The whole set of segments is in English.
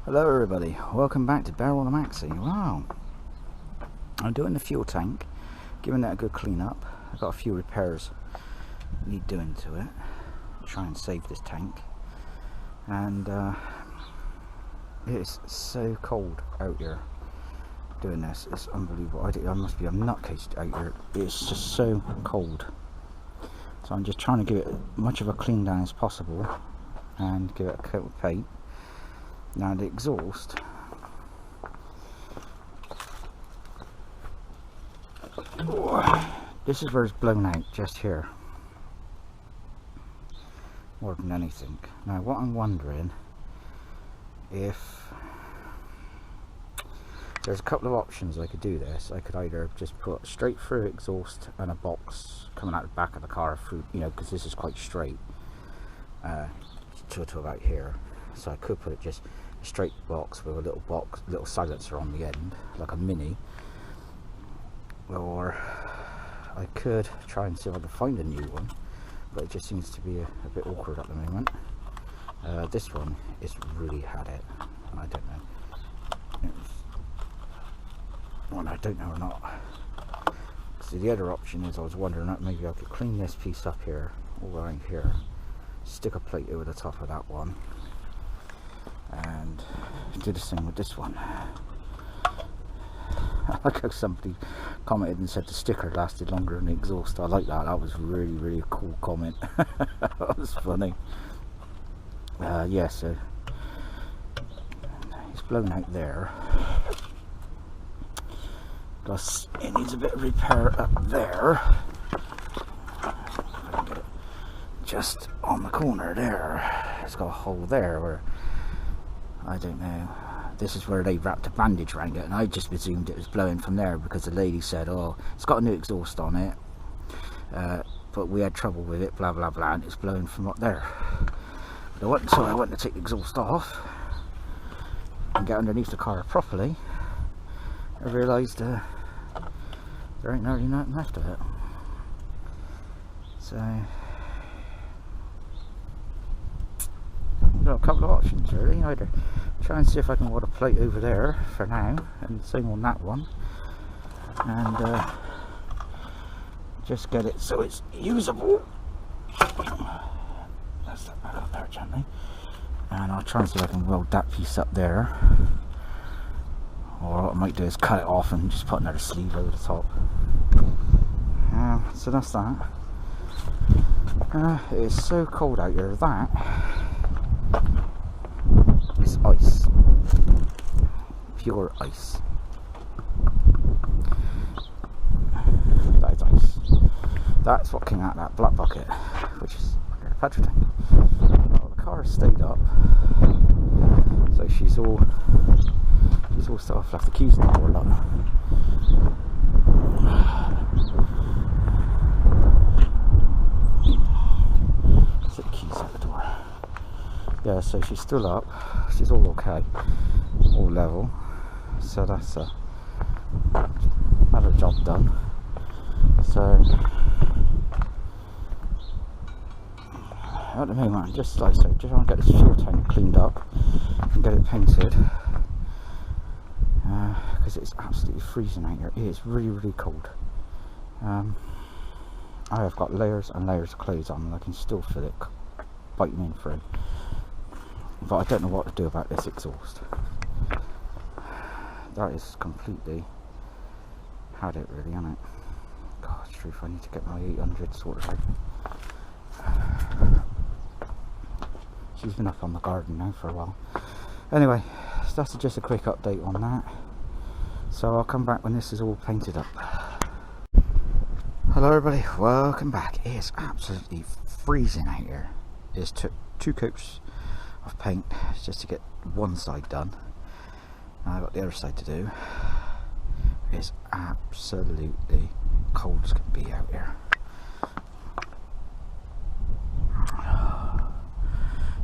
Hello everybody, welcome back to Barrel and Maxie. Wow, I'm doing the fuel tank, giving that a good clean up. I've got a few repairs need doing to it, try and save this tank. And it's so cold out here doing this, it's unbelievable. I must be a nutcase out here, it's just so cold. So I'm just trying to give it as much of a clean down as possible and give it a coat of paint. Now the exhaust, this is where it's blown out, just here, more than anything. Now what I'm wondering, if there's a couple of options I could do this. I could either just put straight through exhaust and a box coming out the back of the car through, you know, because this is quite straight to about here. So I could put it just a straight box with a little silencer on the end, like a mini. Or I could try and see if I can find a new one, but it just seems to be a bit awkward at the moment. This one is really had it. I don't know. Well, I don't know or not. So the other option is, I was wondering that maybe I could clean this piece up here, all around here, stick a plate over the top of that one, and do the same with this one. I like how somebody commented and said the sticker lasted longer than the exhaust. I like that. That was really a cool comment. That was funny. Yeah, so it's blown out there. It needs a bit of repair up there. If I can get it just on the corner there. It's got a hole there where, I don't know, this is where they wrapped a bandage around it, and I just presumed it was blowing from there because the lady said, oh, it's got a new exhaust on it, but we had trouble with it, blah blah blah, and it's blowing from up there. But it wasn't until I went to take the exhaust off and get underneath the car properly, I realised there ain't really nothing left of it. So I've got a couple of options really. Either try and see if I can put a plate over there for now, and same on that one, and just get it so it's usable. That's that back up there gently, and I'll try and see if I can weld that piece up there, or what I might do is cut it off and just put another sleeve over the top. So that's that. It is so cold out here. That is ice, pure ice. That is ice. That's what came out of that black bucket, which is under the petrol tank. Well, the car has stayed up, so she's all stuff. Left the keys in the door. Look. The keys at the door. Yeah, so she's still up. She's all okay, all level. So that's another job done. So at the moment, I'm just like I said, just want to get this fuel tank cleaned up and get it painted. Because it's absolutely freezing out here. It is really cold. I have got layers and layers of clothes on, and I can still feel it biting in through. But I don't know what to do about this exhaust. That is completely had it really, hasn't it? God, truth, I need to get my 800 sorted out. She's been up on the garden now for a while. Anyway, so that's just a quick update on that. So I'll come back when this is all painted up. Hello everybody, welcome back. It is absolutely freezing out here. It took 2 coats of paint just to get one side done. Now I've got the other side to do. It's absolutely cold as can be out here.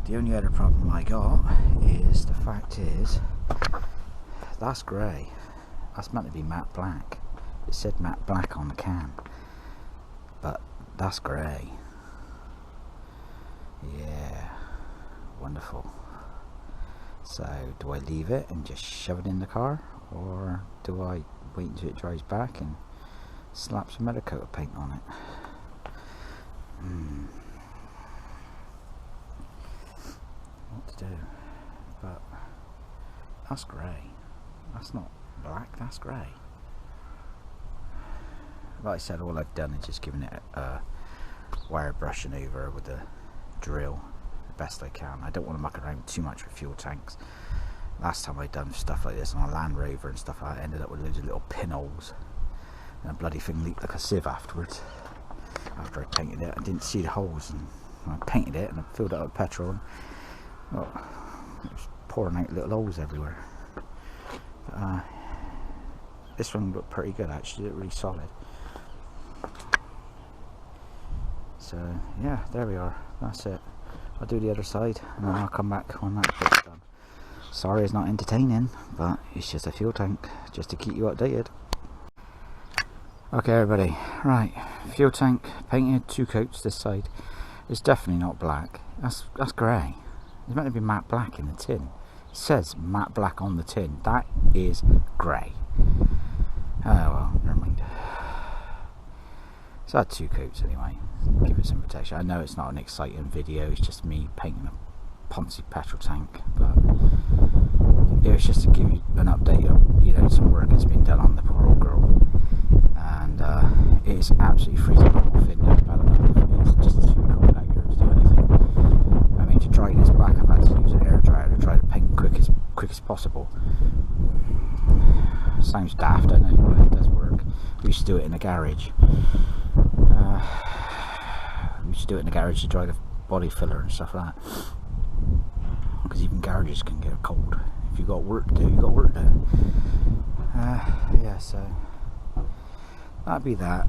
The only other problem I got is the fact is that's grey. That's meant to be matte black. It said matte black on the can, but that's grey. Yeah, wonderful. So do I leave it and just shove it in the car, or do I wait until it dries back and slap some other coat of paint on it? What to do? But that's grey. That's not black, that's grey. Like I said, all I've done is just given it a wire brushing over with a drill the best I can. I don't want to muck around too much with fuel tanks. Last time I'd done stuff like this on a Land Rover and stuff, I ended up with loads of little pinholes, and a bloody thing leaked like a sieve afterwards. After I painted it, I didn't see the holes, and I painted it and I filled it up with petrol, and well, it was pouring out little holes everywhere. But, this one looked pretty good actually, it looked really solid. So yeah, there we are, that's it. I'll do the other side and then I'll come back when that bit's done. Sorry it's not entertaining, but it's just a fuel tank, just to keep you updated. Okay everybody, right, fuel tank painted, 2 coats this side. It's definitely not black, that's grey. It's meant to be matte black in the tin. It says matte black on the tin, that is grey. Oh well, never mind. So I had 2 coats anyway, give it some protection. I know it's not an exciting video, it's just me painting a Ponzi petrol tank, but it was just to give you an update of, you know, some work has been done on the poor old girl. And it is absolutely freezing off in there, bad enough. It's just too cold out here to do anything. I mean, to dry this back, I've had to use an air dryer to dry the paint quick as possible. Sounds daft, I know, but it does work. We used to do it in the garage. We used to do it in the garage to dry the body filler and stuff like that. Because even garages can get cold. If you've got work to do, you've got work to do. Yeah, so that'd be that.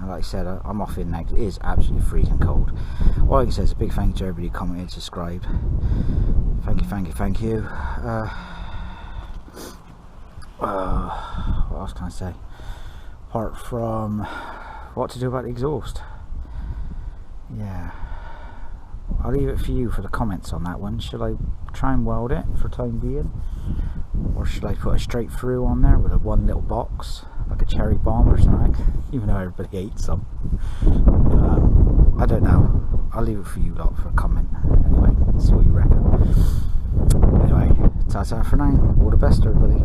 Like I said, I'm off in now. It is absolutely freezing cold. All I can say is a big thank you to everybody who commented, subscribed. Thank you. What else can I say? Apart from what to do about the exhaust. Yeah, I'll leave it for you for the comments on that one. Should I try and weld it for time being, or should I put a straight through on there with a one little box like a cherry bomb or something, even though everybody hates them? I don't know. I'll leave it for you lot for a comment anyway, see what you reckon. Anyway, ta-ta for now, all the best everybody.